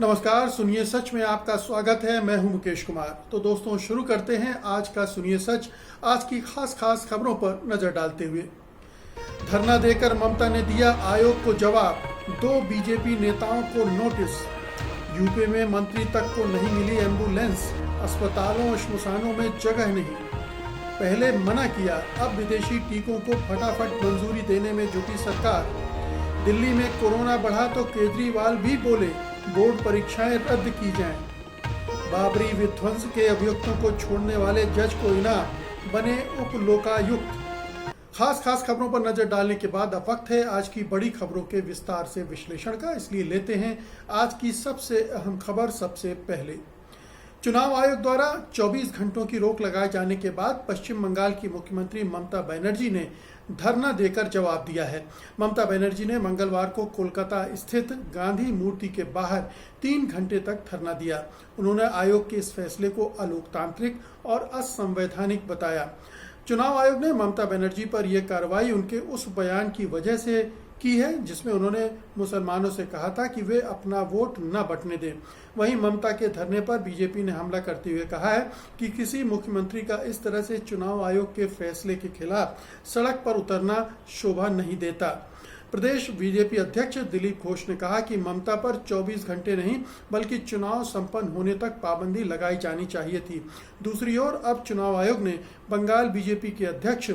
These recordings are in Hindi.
नमस्कार, सुनिए सच में आपका स्वागत है। मैं हूं मुकेश कुमार। तो दोस्तों, शुरू करते हैं आज का सुनिए सच। आज की खास खबरों पर नजर डालते हुए, धरना देकर ममता ने दिया आयोग को जवाब, 2 बीजेपी नेताओं को नोटिस। यूपी में मंत्री तक को नहीं मिली एम्बुलेंस, अस्पतालों और श्मशानों में जगह नहीं। पहले मना किया, अब विदेशी टीकों को फटाफट मंजूरी देने में जुटी सरकार। दिल्ली में कोरोना बढ़ा तो केजरीवाल भी बोले, बोर्ड परीक्षाएं रद्द की जाएं। बाबरी विध्वंस के अभियुक्तों को छोड़ने वाले जज को इनाम, बने उप लोकायुक्त। खास खबरों पर नजर डालने के बाद अब वक्त है आज की बड़ी खबरों के विस्तार से विश्लेषण का। इसलिए लेते हैं आज की सबसे अहम खबर सबसे पहले। चुनाव आयोग द्वारा 24 घंटों की रोक लगाए जाने के बाद पश्चिम बंगाल की मुख्यमंत्री ममता बनर्जी ने धरना देकर जवाब दिया है। ममता बनर्जी ने मंगलवार को कोलकाता स्थित गांधी मूर्ति के बाहर 3 घंटे तक धरना दिया। उन्होंने आयोग के इस फैसले को अलोकतांत्रिक और असंवैधानिक बताया। चुनाव आयोग ने ममता बनर्जी पर यह कार्रवाई उनके उस बयान की वजह से की है जिसमें उन्होंने मुसलमानों से कहा था कि वे अपना वोट न बंटने दें। वहीं ममता के धरने पर बीजेपी ने हमला करते हुए कहा है कि किसी मुख्यमंत्री का इस तरह से चुनाव आयोग के फैसले के खिलाफ सड़क पर उतरना शोभा नहीं देता। प्रदेश बीजेपी अध्यक्ष दिलीप घोष ने कहा कि ममता पर 24 घंटे नहीं बल्कि चुनाव संपन्न होने तक पाबंदी लगाई जानी चाहिए थी। दूसरी ओर अब चुनाव आयोग ने बंगाल बीजेपी के अध्यक्ष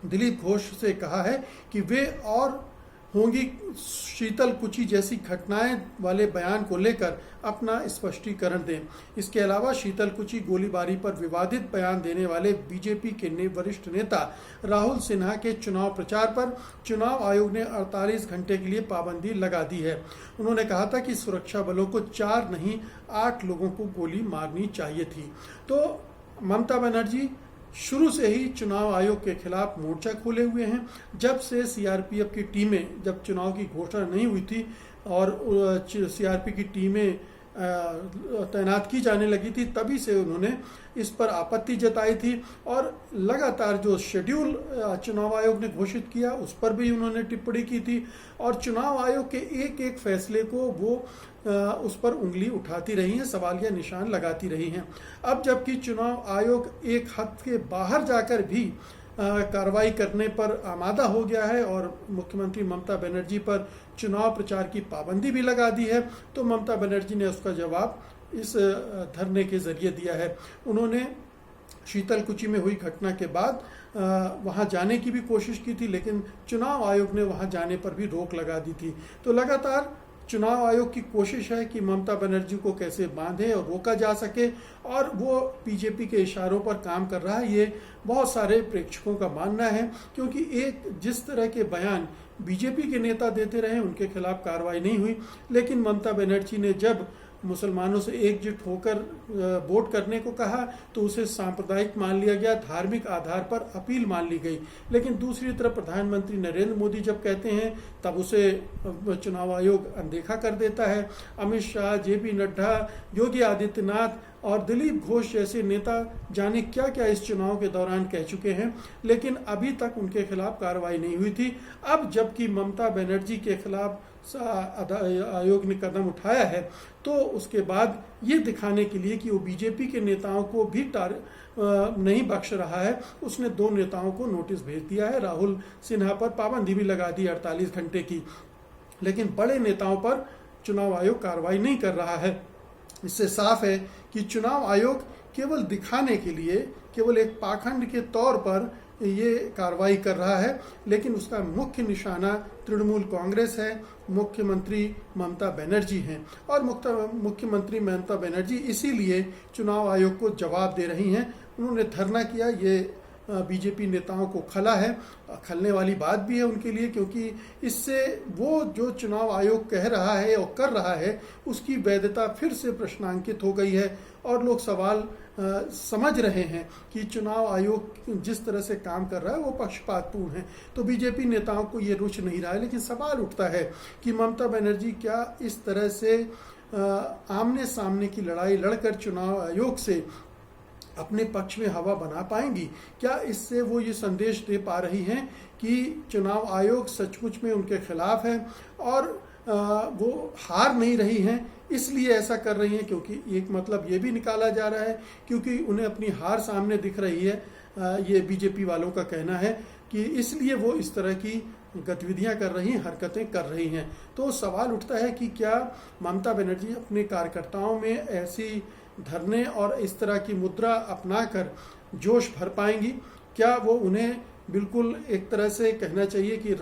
दिलीप घोष से कहा है कि वे और होंगी शीतल कुची जैसी घटनाएं वाले बयान को लेकर अपना स्पष्टीकरण दें। इसके अलावा शीतल कुची गोलीबारी पर विवादित बयान देने वाले बीजेपी के वरिष्ठ नेता राहुल सिन्हा के चुनाव प्रचार पर चुनाव आयोग ने 48 घंटे के लिए पाबंदी लगा दी है। उन्होंने कहा था कि सुरक्षा बलों को 4 नहीं 8 लोगों को गोली मारनी चाहिए थी। तो ममता बनर्जी शुरू से ही चुनाव आयोग के खिलाफ मोर्चा खोले हुए हैं। जब से सीआरपीएफ की टीमें, जब चुनाव की घोषणा नहीं हुई थी और सीआरपी की टीमें तैनात की जाने लगी थी, तभी से उन्होंने इस पर आपत्ति जताई थी और लगातार जो शेड्यूल चुनाव आयोग ने घोषित किया उस पर भी उन्होंने टिप्पणी की थी और चुनाव आयोग के एक फैसले को वो उस पर उंगली उठाती रही हैं, सवालिया निशान लगाती रही हैं। अब जबकि चुनाव आयोग एक हद के बाहर जाकर भी कार्रवाई करने पर आमादा हो गया है और मुख्यमंत्री ममता बनर्जी पर चुनाव प्रचार की पाबंदी भी लगा दी है, तो ममता बनर्जी ने उसका जवाब इस धरने के जरिए दिया है। उन्होंने शीतल कुची में हुई घटना के बाद वहां जाने की भी कोशिश की थी, लेकिन चुनाव आयोग ने वहां जाने पर भी रोक लगा दी थी। तो लगातार चुनाव आयोग की कोशिश है कि ममता बनर्जी को कैसे बांधे और रोका जा सके और वो बीजेपी के इशारों पर काम कर रहा है, ये बहुत सारे प्रेक्षकों का मानना है। क्योंकि एक जिस तरह के बयान बीजेपी के नेता देते रहे उनके खिलाफ कार्रवाई नहीं हुई, लेकिन ममता बनर्जी ने जब मुसलमानों से एकजुट होकर वोट करने को कहा तो उसे सांप्रदायिक मान लिया गया, धार्मिक आधार पर अपील मान ली गई। लेकिन दूसरी तरफ प्रधानमंत्री नरेंद्र मोदी जब कहते हैं तब उसे चुनाव आयोग अनदेखा कर देता है। अमित शाह, जेपी नड्डा, योगी आदित्यनाथ और दिलीप घोष जैसे नेता जाने क्या क्या इस चुनाव के दौरान कह चुके हैं, लेकिन अभी तक उनके खिलाफ कार्रवाई नहीं हुई थी। अब जबकि ममता बनर्जी के खिलाफ आयोग ने कदम उठाया है तो उसके बाद ये दिखाने के लिए कि वो बीजेपी के नेताओं को भी नहीं बख्श रहा है, उसने 2 नेताओं को नोटिस भेज दिया है। राहुल सिन्हा पर पाबंदी भी लगा दी 48 घंटे की, लेकिन बड़े नेताओं पर चुनाव आयोग कार्रवाई नहीं कर रहा है। इससे साफ है कि चुनाव आयोग केवल दिखाने के लिए, केवल एक पाखंड के तौर पर ये कार्रवाई कर रहा है, लेकिन उसका मुख्य निशाना तृणमूल कांग्रेस है, मुख्यमंत्री ममता बनर्जी हैं और मुख्यमंत्री ममता बनर्जी इसीलिए चुनाव आयोग को जवाब दे रही हैं। उन्होंने धरना किया, ये बीजेपी नेताओं को खला है, खलने वाली बात भी है उनके लिए, क्योंकि इससे वो जो चुनाव आयोग कह रहा है और कर रहा है उसकी वैधता फिर से प्रश्नांकित हो गई है और लोग सवाल समझ रहे हैं कि चुनाव आयोग जिस तरह से काम कर रहा है वो पक्षपातपूर्ण है। तो बीजेपी नेताओं को ये रुच नहीं रहा है, लेकिन सवाल उठता है कि ममता बनर्जी क्या इस तरह से आमने सामने की लड़ाई लड़कर चुनाव आयोग से अपने पक्ष में हवा बना पाएंगी? क्या इससे वो ये संदेश दे पा रही हैं कि चुनाव आयोग सचमुच में उनके खिलाफ है और वो हार नहीं रही हैं इसलिए ऐसा कर रही हैं क्योंकि एक मतलब ये भी निकाला जा रहा है क्योंकि उन्हें अपनी हार सामने दिख रही है। ये बीजेपी वालों का कहना है कि इसलिए वो इस तरह की गतिविधियां कर रही हैं, हरकतें कर रही हैं। तो सवाल उठता है कि क्या ममता बनर्जी अपने कार्यकर्ताओं में ऐसी धरने और इस तरह की मुद्रा अपनाकर जोश भर पाएंगी? क्या वो उन्हें बिल्कुल एक तरह से कहना चाहिए कि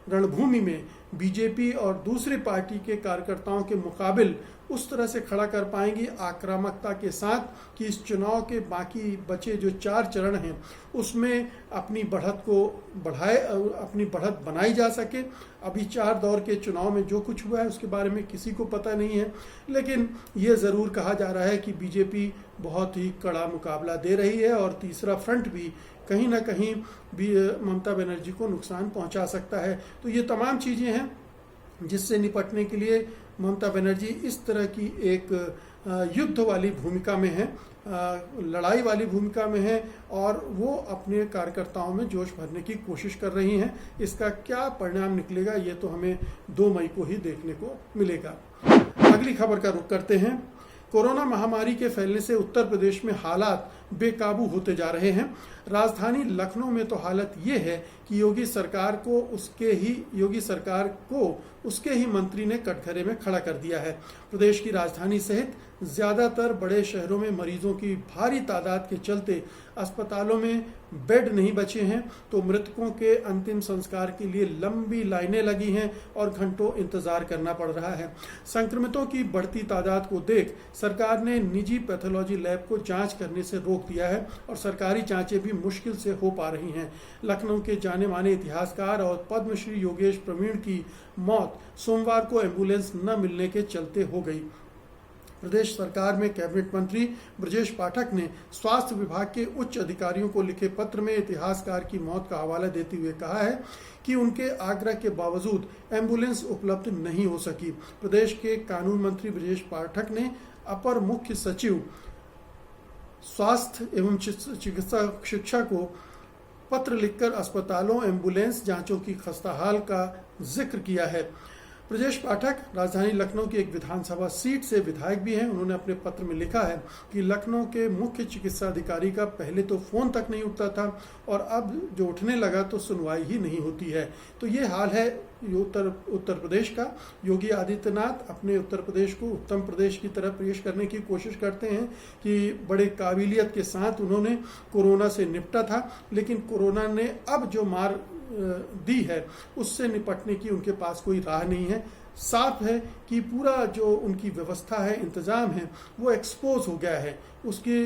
रणभूमि में बीजेपी और दूसरी पार्टी के कार्यकर्ताओं के मुकाबिल उस तरह से खड़ा कर पाएंगी आक्रामकता के साथ कि इस चुनाव के बाकी बचे जो 4 चरण हैं उसमें अपनी बढ़त को अपनी बढ़त बनाई जा सके। अभी 4 दौर के चुनाव में जो कुछ हुआ है उसके बारे में किसी को पता नहीं है, लेकिन ये ज़रूर कहा जा रहा है कि बीजेपी बहुत ही कड़ा मुकाबला दे रही है और तीसरा फ्रंट भी कहीं ना कहीं भी ममता बनर्जी को नुकसान पहुंचा सकता है। तो ये तमाम चीज़ें हैं जिससे निपटने के लिए ममता बनर्जी इस तरह की एक युद्ध वाली भूमिका में है, लड़ाई वाली भूमिका में है और वो अपने कार्यकर्ताओं में जोश भरने की कोशिश कर रही हैं। इसका क्या परिणाम निकलेगा ये तो हमें 2 मई को ही देखने को मिलेगा। अगली खबर का रुख करते हैं। कोरोना महामारी के फैलने से उत्तर प्रदेश में हालात बेकाबू होते जा रहे हैं। राजधानी लखनऊ में तो हालत ये है कि योगी सरकार को उसके ही मंत्री ने कटघरे में खड़ा कर दिया है। प्रदेश की राजधानी सहित ज्यादातर बड़े शहरों में मरीजों की भारी तादाद के चलते अस्पतालों में बेड नहीं बचे हैं, तो मृतकों के अंतिम संस्कार के लिए लंबी लाइनें लगी हैं और घंटों इंतजार करना पड़ रहा है। संक्रमितों की बढ़ती तादाद को देख सरकार ने निजी पैथोलॉजी लैब को जांच करने से रोक दिया है और सरकारी जांचें भी मुश्किल से हो पा रही हैं। लखनऊ के जाने माने इतिहासकार और पद्मश्री योगेश प्रवीण की मौत सोमवार को एम्बुलेंस न मिलने के चलते हो गई। प्रदेश सरकार में कैबिनेट मंत्री ब्रजेश पाठक ने स्वास्थ्य विभाग के उच्च अधिकारियों को लिखे पत्र में इतिहासकार की मौत का हवाला देते हुए कहा है कि उनके आग्रह के बावजूद एम्बुलेंस उपलब्ध नहीं हो सकी। प्रदेश के कानून मंत्री ब्रजेश पाठक ने अपर मुख्य सचिव स्वास्थ्य एवं चिकित्सा शिक्षा को पत्र लिखकर अस्पतालों, एम्बुलेंस जांचों की खस्ताहाल का जिक्र किया है। ब्रजेश पाठक राजधानी लखनऊ की एक विधानसभा सीट से विधायक भी हैं। उन्होंने अपने पत्र में लिखा है कि लखनऊ के मुख्य चिकित्सा अधिकारी का पहले तो फोन तक नहीं उठता था और अब जो उठने लगा तो सुनवाई ही नहीं होती है। तो ये हाल है उत्तर प्रदेश का। योगी आदित्यनाथ अपने उत्तर प्रदेश को उत्तम प्रदेश की तरफ पेश करने की कोशिश करते हैं कि बड़े काबिलियत के साथ उन्होंने कोरोना से निपटा था, लेकिन कोरोना ने अब जो मार दी है उससे निपटने की उनके पास कोई राह नहीं है। साफ है कि पूरा जो उनकी व्यवस्था है, इंतजाम है, वो एक्सपोज हो गया है। उसके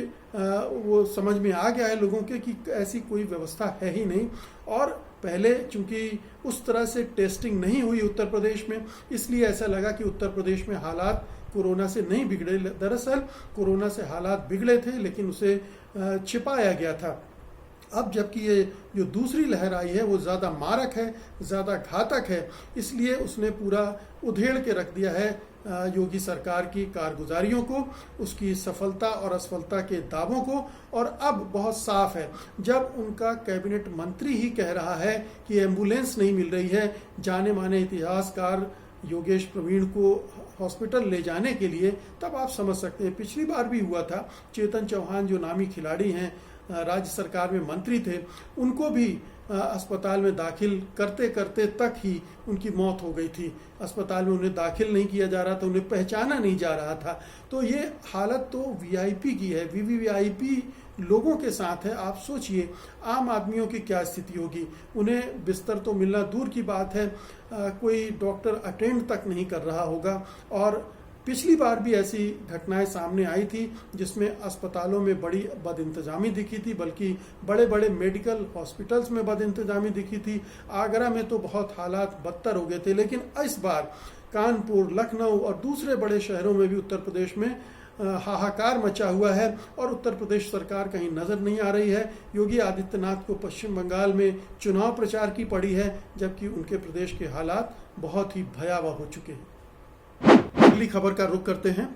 वो समझ में आ गया है लोगों के कि ऐसी कोई व्यवस्था है ही नहीं। और पहले चूंकि उस तरह से टेस्टिंग नहीं हुई उत्तर प्रदेश में, इसलिए ऐसा लगा कि उत्तर प्रदेश में हालात कोरोना से नहीं बिगड़े। दरअसल कोरोना से हालात बिगड़े थे, लेकिन उसे छिपाया गया था। अब जबकि ये जो दूसरी लहर आई है वो ज़्यादा मारक है, ज़्यादा घातक है, इसलिए उसने पूरा उधेड़ के रख दिया है योगी सरकार की कारगुजारियों को, उसकी सफलता और असफलता के दावों को। और अब बहुत साफ है, जब उनका कैबिनेट मंत्री ही कह रहा है कि एम्बुलेंस नहीं मिल रही है जाने माने इतिहासकार योगेश प्रवीण को हॉस्पिटल ले जाने के लिए, तब आप समझ सकते हैं। पिछली बार भी हुआ था, चेतन चौहान जो नामी खिलाड़ी हैं, राज्य सरकार में मंत्री थे, उनको भी अस्पताल में दाखिल करते करते तक ही उनकी मौत हो गई थी। अस्पताल में उन्हें दाखिल नहीं किया जा रहा था, उन्हें पहचाना नहीं जा रहा था। तो ये हालत तो वीआईपी की है, वीवीआईपी लोगों के साथ है। आप सोचिए आम आदमियों की क्या स्थिति होगी। उन्हें बिस्तर तो मिलना दूर की बात है, कोई डॉक्टर अटेंड तक नहीं कर रहा होगा। और पिछली बार भी ऐसी घटनाएं सामने आई थी जिसमें अस्पतालों में बड़ी बदइंतजामी दिखी थी, बल्कि बड़े बड़े मेडिकल हॉस्पिटल्स में बदइंतजामी दिखी थी। आगरा में तो बहुत हालात बदतर हो गए थे, लेकिन इस बार कानपुर, लखनऊ और दूसरे बड़े शहरों में भी उत्तर प्रदेश में हाहाकार मचा हुआ है और उत्तर प्रदेश सरकार कहीं नजर नहीं आ रही है। योगी आदित्यनाथ को पश्चिम बंगाल में चुनाव प्रचार की पड़ी है, जबकि उनके प्रदेश के हालात बहुत ही भयावह हो चुके हैं। अगली खबर का रुख करते हैं।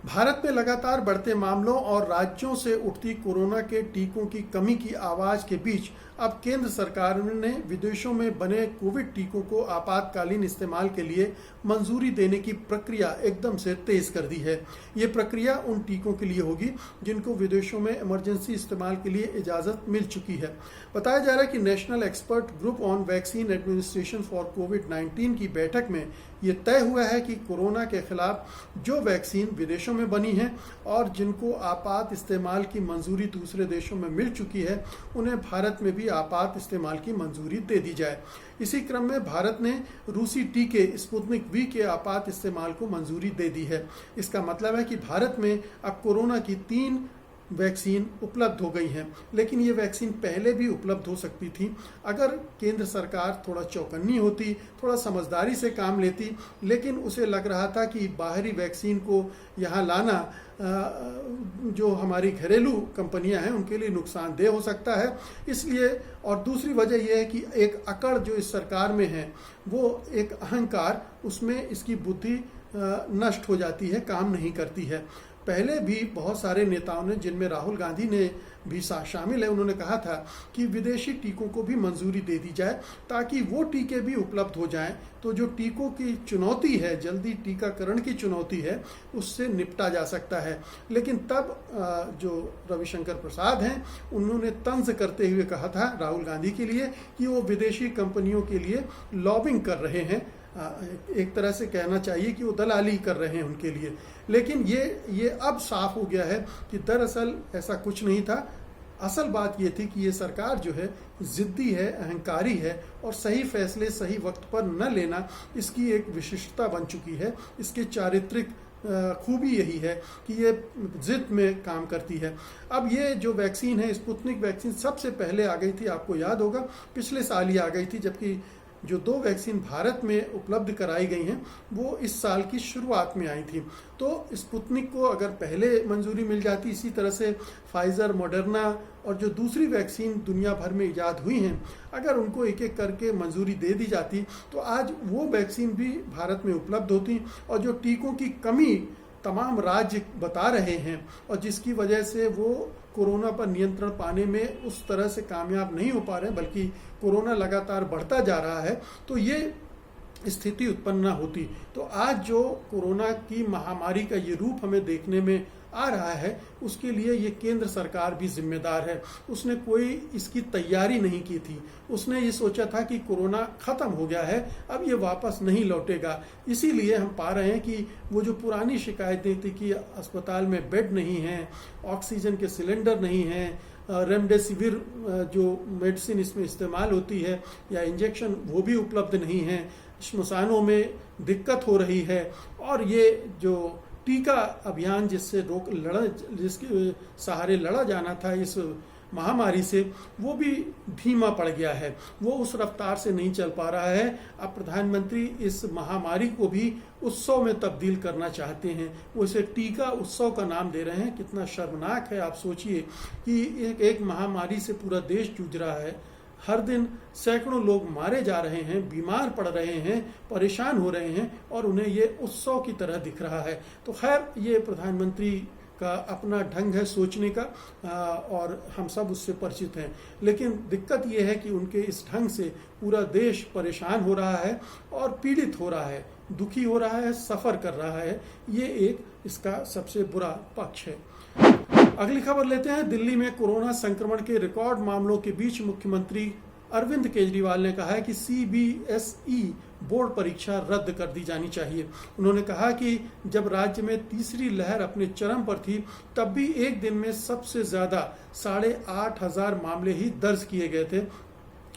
भारत में लगातार बढ़ते मामलों और राज्यों से उठती कोरोना के टीकों की कमी की आवाज के बीच अब केंद्र सरकार ने विदेशों में बने कोविड टीकों को आपातकालीन इस्तेमाल के लिए मंजूरी देने की प्रक्रिया एकदम से तेज कर दी है। ये प्रक्रिया उन टीकों के लिए होगी जिनको विदेशों में इमरजेंसी इस्तेमाल के लिए इजाज़त मिल चुकी है। बताया जा रहा है कि national expert group on vaccine administration for कोविड-19 की बैठक में ये तय हुआ है कि कोरोना के खिलाफ जो वैक्सीन विदेशों में बनी है और जिनको आपात इस्तेमाल की मंजूरी दूसरे देशों में मिल चुकी है, उन्हें भारत में भी आपात इस्तेमाल की मंजूरी दे दी जाए। इसी क्रम में भारत ने रूसी टीके स्पुतनिक वी के आपात इस्तेमाल को मंजूरी दे दी है। इसका मतलब है कि भारत में अब कोरोना की 3 वैक्सीन उपलब्ध हो गई हैं, लेकिन ये वैक्सीन पहले भी उपलब्ध हो सकती थी अगर केंद्र सरकार थोड़ा चौकन्नी होती, थोड़ा समझदारी से काम लेती। लेकिन उसे लग रहा था कि बाहरी वैक्सीन को यहाँ लाना जो हमारी घरेलू कंपनियां हैं उनके लिए नुकसानदेह हो सकता है। इसलिए और दूसरी वजह यह है कि एक अकड़ जो इस सरकार में है, वो एक अहंकार, उसमें इसकी बुद्धि नष्ट हो जाती है, काम नहीं करती है। पहले भी बहुत सारे नेताओं ने, जिनमें राहुल गांधी ने भी शामिल है, उन्होंने कहा था कि विदेशी टीकों को भी मंजूरी दे दी जाए ताकि वो टीके भी उपलब्ध हो जाएं। तो जो टीकों की चुनौती है, जल्दी टीकाकरण की चुनौती है, उससे निपटा जा सकता है। लेकिन तब जो रविशंकर प्रसाद हैं, उन्होंने तंज करते हुए कहा था राहुल गांधी के लिए कि वो विदेशी कंपनियों के लिए लॉबिंग कर रहे हैं। एक तरह से कहना चाहिए कि वो दलाली कर रहे हैं उनके लिए। लेकिन ये अब साफ हो गया है कि दरअसल ऐसा कुछ नहीं था। असल बात ये थी कि ये सरकार जो है जिद्दी है, अहंकारी है और सही फैसले सही वक्त पर न लेना इसकी एक विशिष्टता बन चुकी है। इसके चारित्रिक खूबी यही है कि ये जिद में काम करती है। अब ये जो वैक्सीन है, स्पुतनिक वैक्सीन सबसे पहले आ गई थी, आपको याद होगा, पिछले साल ही आ गई थी, जबकि जो 2 वैक्सीन भारत में उपलब्ध कराई गई हैं वो इस साल की शुरुआत में आई थी। तो स्पुतनिक को अगर पहले मंजूरी मिल जाती, इसी तरह से फाइज़र, मॉडर्ना और जो दूसरी वैक्सीन दुनिया भर में ईजाद हुई हैं, अगर उनको एक एक करके मंजूरी दे दी जाती तो आज वो वैक्सीन भी भारत में उपलब्ध होती। और जो टीकों की कमी तमाम राज्य बता रहे हैं और जिसकी वजह से वो कोरोना पर नियंत्रण पाने में उस तरह से कामयाब नहीं हो पा रहे हैं, बल्कि कोरोना लगातार बढ़ता जा रहा है, तो ये स्थिति उत्पन्न ना होती। तो आज जो कोरोना की महामारी का ये रूप हमें देखने में आ रहा है, उसके लिए ये केंद्र सरकार भी जिम्मेदार है। उसने कोई इसकी तैयारी नहीं की थी। उसने ये सोचा था कि कोरोना खत्म हो गया है, अब ये वापस नहीं लौटेगा। इसीलिए हम पा रहे हैं कि वो जो पुरानी शिकायतें थी कि अस्पताल में बेड नहीं है, ऑक्सीजन के सिलेंडर नहीं हैं, रेमडेसिविर जो मेडिसिन इसमें इस्तेमाल होती है या इंजेक्शन, वो भी उपलब्ध नहीं है, श्मशानों में दिक्कत हो रही है, और ये जो टीका अभियान जिसके सहारे लड़ा जाना था इस महामारी से, वो भी धीमा पड़ गया है, वो उस रफ्तार से नहीं चल पा रहा है। अब प्रधानमंत्री इस महामारी को भी उत्सव में तब्दील करना चाहते हैं। वो इसे टीका उत्सव का नाम दे रहे हैं। कितना शर्मनाक है, आप सोचिए कि एक महामारी से पूरा देश जूझ रहा है। हर दिन सैकड़ों लोग मारे जा रहे हैं, बीमार पड़ रहे हैं, परेशान हो रहे हैं, और उन्हें ये उत्सव की तरह दिख रहा है। तो खैर, ये प्रधानमंत्री का अपना ढंग है सोचने का, और हम सब उससे परिचित हैं। लेकिन दिक्कत ये है कि उनके इस ढंग से पूरा देश परेशान हो रहा है और पीड़ित हो रहा है, दुखी हो रहा है, सफ़र कर रहा है। ये एक इसका सबसे बुरा पक्ष है। अगली खबर लेते हैं। दिल्ली में कोरोना संक्रमण के रिकॉर्ड मामलों के बीच मुख्यमंत्री अरविंद केजरीवाल ने कहा है कि CBSE बोर्ड परीक्षा रद्द कर दी जानी चाहिए। उन्होंने कहा कि जब राज्य में तीसरी लहर अपने चरम पर थी, तब भी एक दिन में सबसे ज्यादा 8,500 मामले ही दर्ज किए गए थे।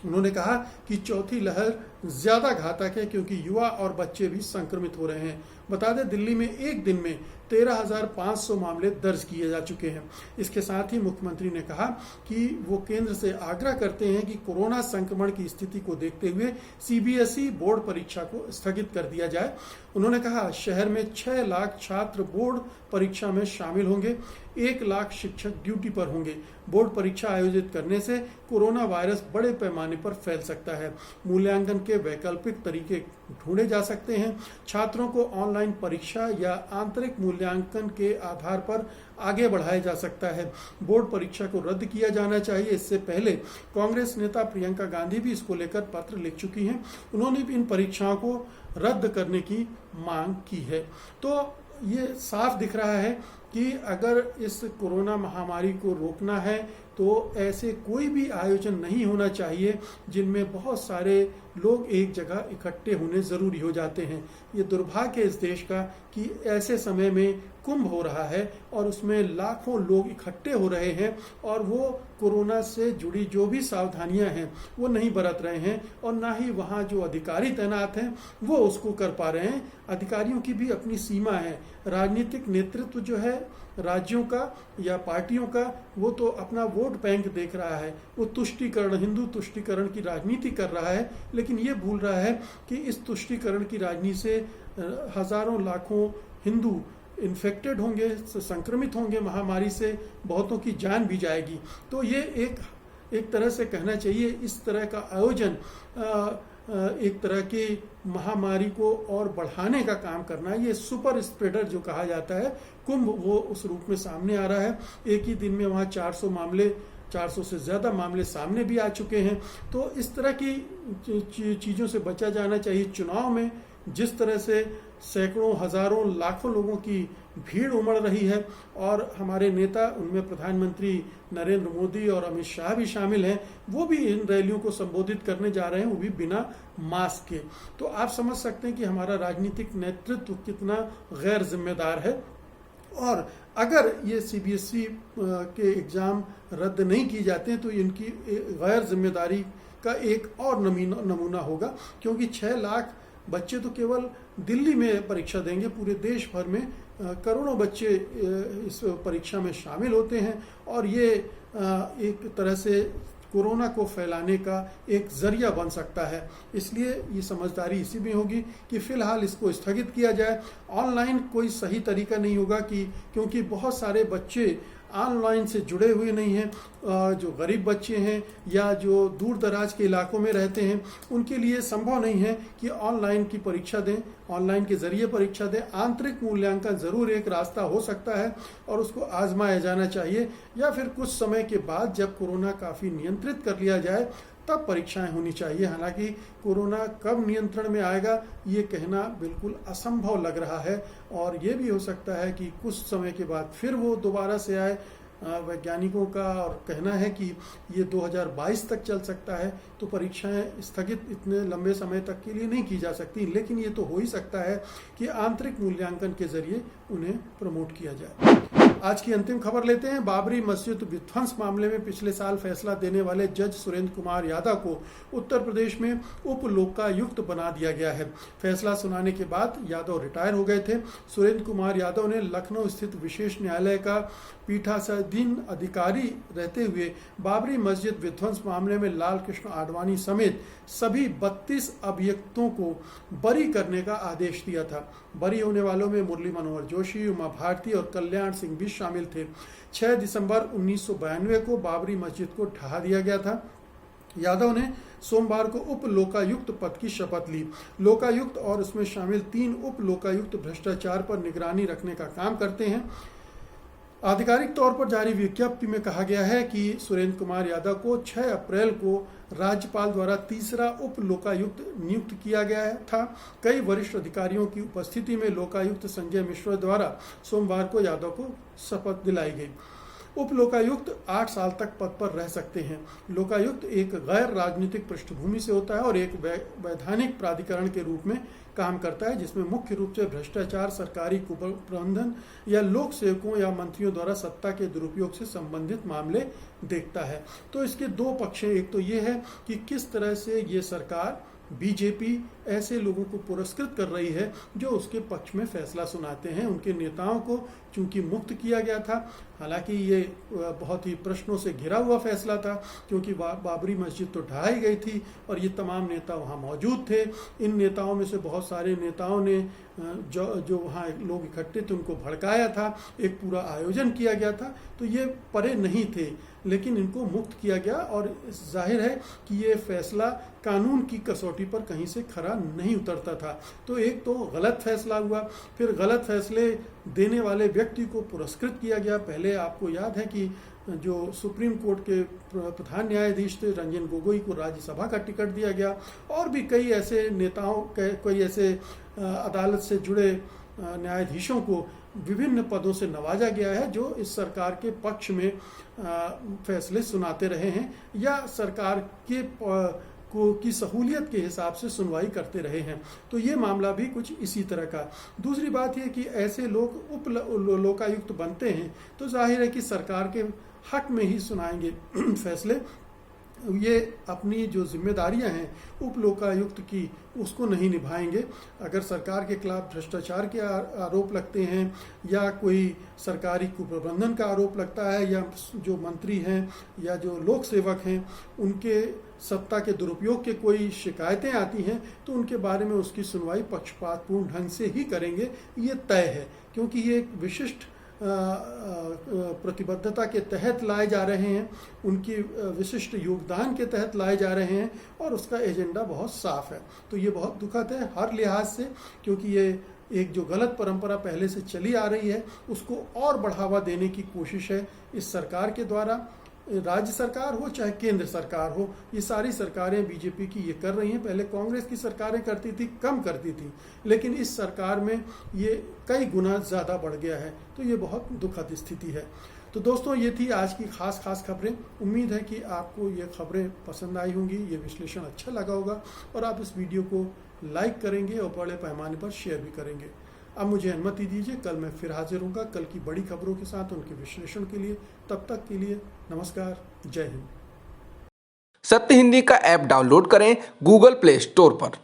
उन्होंने कहा कि चौथी लहर ज्यादा घातक है क्योंकि युवा और बच्चे भी संक्रमित हो रहे हैं। बता दें, दिल्ली में एक दिन में 13,500 मामले दर्ज किए जा चुके हैं। इसके साथ ही मुख्यमंत्री ने कहा कि वो केंद्र से आग्रह करते हैं कि कोरोना संक्रमण की स्थिति को देखते हुए CBSE बोर्ड परीक्षा को स्थगित कर दिया जाए। उन्होंने कहा, शहर में 6 लाख छात्र बोर्ड परीक्षा में शामिल होंगे, 1 लाख शिक्षक ड्यूटी पर होंगे। बोर्ड परीक्षा आयोजित करने से कोरोना वायरस बड़े पैमाने पर फैल सकता है। मूल्यांकन के वैकल्पिक तरीके ढूंढे जा सकते हैं। छात्रों को ऑनलाइन परीक्षा या आंतरिक मूल्यांकन के आधार पर आगे बढ़ाया जा सकता है। बोर्ड परीक्षा को रद्द किया जाना चाहिए। इससे पहले कांग्रेस नेता प्रियंका गांधी भी इसको लेकर पत्र लिख चुकी हैं। उन्होंने भी इन परीक्षाओं को रद्द करने की मांग की है। तो ये साफ दिख रहा है कि अगर इस कोरोना महामारी को रोकना है तो ऐसे कोई भी आयोजन नहीं होना चाहिए जिनमें बहुत सारे लोग एक जगह इकट्ठे होने ज़रूरी हो जाते हैं। ये दुर्भाग्य है इस देश का कि ऐसे समय में कुंभ हो रहा है और उसमें लाखों लोग इकट्ठे हो रहे हैं और वो कोरोना से जुड़ी जो भी सावधानियां हैं वो नहीं बरत रहे हैं और ना ही वहाँ जो अधिकारी तैनात हैं वो उसको कर पा रहे हैं। अधिकारियों की भी अपनी सीमा है। राजनीतिक नेतृत्व जो है राज्यों का या पार्टियों का, वो तो अपना वोट बैंक देख रहा है, वो तुष्टीकरण, हिंदू तुष्टीकरण की राजनीति कर रहा है, लेकिन ये भूल रहा है कि इस तुष्टीकरण की राजनीति से हजारों लाखों हिंदू इन्फेक्टेड होंगे, संक्रमित होंगे महामारी से, बहुतों की जान भी जाएगी। तो ये एक तरह से कहना चाहिए इस तरह का आयोजन एक तरह की महामारी को और बढ़ाने का काम करना है। ये सुपर स्प्रेडर जो कहा जाता है, कुंभ वो उस रूप में सामने आ रहा है। एक ही दिन में वहाँ 400 से ज़्यादा मामले सामने भी आ चुके हैं। तो इस तरह की चीज़ों से बचा जाना चाहिए। चुनाव में जिस तरह से सैकड़ों, हजारों, लाखों लोगों की भीड़ उमड़ रही है और हमारे नेता, उनमें प्रधानमंत्री नरेंद्र मोदी और अमित शाह भी शामिल हैं, वो भी इन रैलियों को संबोधित करने जा रहे हैं, वो भी बिना मास्क के। तो आप समझ सकते हैं कि हमारा राजनीतिक नेतृत्व कितना गैर जिम्मेदार है। और अगर ये CBSE के एग्ज़ाम रद्द नहीं की जाते हैं तो इनकी गैर जिम्मेदारी का एक और नमूना होगा, क्योंकि 6 लाख बच्चे तो केवल दिल्ली में परीक्षा देंगे। पूरे देश भर में करोड़ों बच्चे इस परीक्षा में शामिल होते हैं और ये एक तरह से कोरोना को फैलाने का एक जरिया बन सकता है। इसलिए ये समझदारी इसी में होगी कि फिलहाल इसको स्थगित किया जाए। ऑनलाइन कोई सही तरीका नहीं होगा क्योंकि बहुत सारे बच्चे ऑनलाइन से जुड़े हुए नहीं हैं। जो गरीब बच्चे हैं या जो दूर दराज के इलाकों में रहते हैं उनके लिए संभव नहीं है कि ऑनलाइन की परीक्षा दें, ऑनलाइन के ज़रिए परीक्षा दें। आंतरिक मूल्यांकन ज़रूर एक रास्ता हो सकता है और उसको आजमाया जाना चाहिए, या फिर कुछ समय के बाद जब कोरोना काफ़ी नियंत्रित कर लिया जाए तब परीक्षाएं होनी चाहिए। हालांकि कोरोना कब नियंत्रण में आएगा ये कहना बिल्कुल असंभव लग रहा है और ये भी हो सकता है कि कुछ समय के बाद फिर वो दोबारा से आए। वैज्ञानिकों का और कहना है कि ये 2022 तक चल सकता है। तो परीक्षाएं स्थगित इतने लंबे समय तक के लिए नहीं की जा सकती, लेकिन ये तो हो ही सकता है कि आंतरिक मूल्यांकन के जरिए उन्हें प्रमोट किया जाए। आज की अंतिम खबर लेते हैं। बाबरी मस्जिद विध्वंस मामले में पिछले साल फैसला देने वाले जज सुरेंद्र कुमार यादव को उत्तर प्रदेश में उप लोकायुक्त बना दिया गया है। फैसला सुनाने के बाद यादव रिटायर हो गए थे। सुरेंद्र कुमार यादव ने लखनऊ स्थित विशेष न्यायालय का पीठासीन अधिकारी रहते हुए बाबरी मस्जिद विध्वंस मामले में लाल कृष्ण आडवाणी समेत सभी 32 अभियुक्तों को बरी करने का आदेश दिया था। बरी होने वालों में मुरली मनोहर जोशी, उमा भारती और कल्याण सिंह भी शामिल थे। 6 दिसंबर 1992 को बाबरी मस्जिद को ढहा दिया गया था। यादव ने सोमवार को उप लोकायुक्त पद की शपथ ली। लोकायुक्त और उसमें शामिल 3 उप लोकायुक्त भ्रष्टाचार पर निगरानी रखने का काम करते हैं। आधिकारिक तौर पर जारी विज्ञप्ति में कहा गया है कि सुरेंद्र कुमार यादव को 6 अप्रैल को राज्यपाल द्वारा तीसरा उप लोकायुक्त नियुक्त किया गया था। कई वरिष्ठ अधिकारियों की उपस्थिति में लोकायुक्त संजय मिश्रा द्वारा सोमवार को यादव को शपथ दिलाई गई। उप लोकायुक्त 8 साल तक पद पर रह सकते हैं। लोकायुक्त एक गैर राजनीतिक पृष्ठभूमि से होता है और एक वैधानिक प्राधिकरण के रूप में काम करता है, जिसमें मुख्य रूप से भ्रष्टाचार, सरकारी कुप्रबंधन या लोक सेवकों या मंत्रियों द्वारा सत्ता के दुरुपयोग से संबंधित मामले देखता है। तो इसके 2 पक्ष हैं। एक तो ये है कि किस तरह से ये सरकार बीजेपी ऐसे लोगों को पुरस्कृत कर रही है जो उसके पक्ष में फैसला सुनाते हैं। उनके नेताओं को चूंकि मुक्त किया गया था, हालांकि ये बहुत ही प्रश्नों से घिरा हुआ फैसला था क्योंकि बाबरी मस्जिद तो ढहाई गई थी और ये तमाम नेता वहाँ मौजूद थे। इन नेताओं में से बहुत सारे नेताओं ने जो वहाँ लोग इकट्ठे थे उनको भड़काया था, एक पूरा आयोजन किया गया था, तो ये परे नहीं थे, लेकिन इनको मुक्त किया गया और जाहिर है कि ये फैसला कानून की कसौटी पर कहीं से खरा नहीं उतरता था। तो एक तो गलत फैसला हुआ, फिर गलत फैसले देने वाले व्यक्ति को पुरस्कृत किया गया। पहले आपको याद है कि जो सुप्रीम कोर्ट के प्रधान न्यायाधीश थे रंजन गोगोई को राज्यसभा का टिकट दिया गया और भी कई ऐसे नेताओं कई ऐसे अदालत से जुड़े न्यायाधीशों को विभिन्न पदों से नवाजा गया है जो इस सरकार के पक्ष में फैसले सुनाते रहे हैं या सरकार के की सहूलियत के हिसाब से सुनवाई करते रहे हैं। तो ये मामला भी कुछ इसी तरह का। दूसरी बात यह कि ऐसे लोग उप लोकायुक्त बनते हैं तो जाहिर है कि सरकार के हक में ही सुनाएंगे फैसले। ये अपनी जो जिम्मेदारियां हैं उप लोकायुक्त की उसको नहीं निभाएंगे। अगर सरकार के खिलाफ भ्रष्टाचार के आरोप लगते हैं या कोई सरकारी कुप्रबंधन का आरोप लगता है या जो मंत्री हैं या जो लोक सेवक हैं उनके सत्ता के दुरुपयोग के कोई शिकायतें आती हैं तो उनके बारे में उसकी सुनवाई पक्षपातपूर्ण ढंग से ही करेंगे, ये तय है, क्योंकि ये एक विशिष्ट प्रतिबद्धता के तहत लाए जा रहे हैं, उनकी विशिष्ट योगदान के तहत लाए जा रहे हैं और उसका एजेंडा बहुत साफ है। तो ये बहुत दुखद है हर लिहाज से, क्योंकि ये एक जो गलत परंपरा पहले से चली आ रही है उसको और बढ़ावा देने की कोशिश है इस सरकार के द्वारा। राज्य सरकार हो चाहे केंद्र सरकार हो, ये सारी सरकारें बीजेपी की ये कर रही हैं। पहले कांग्रेस की सरकारें करती थी, कम करती थी, लेकिन इस सरकार में ये कई गुना ज़्यादा बढ़ गया है। तो ये बहुत दुखद स्थिति है। तो दोस्तों, ये थी आज की खास खबरें। उम्मीद है कि आपको ये खबरें पसंद आई होंगी, ये विश्लेषण अच्छा लगा होगा और आप इस वीडियो को लाइक करेंगे और बड़े पैमाने पर शेयर भी करेंगे। अब मुझे अनुमति दीजिए, कल मैं फिर हाजिर होऊंगा कल की बड़ी खबरों के साथ उनके विश्लेषण के लिए। तब तक के लिए नमस्कार, जय हिंद। सत्य हिंदी का ऐप डाउनलोड करें गूगल प्ले स्टोर पर।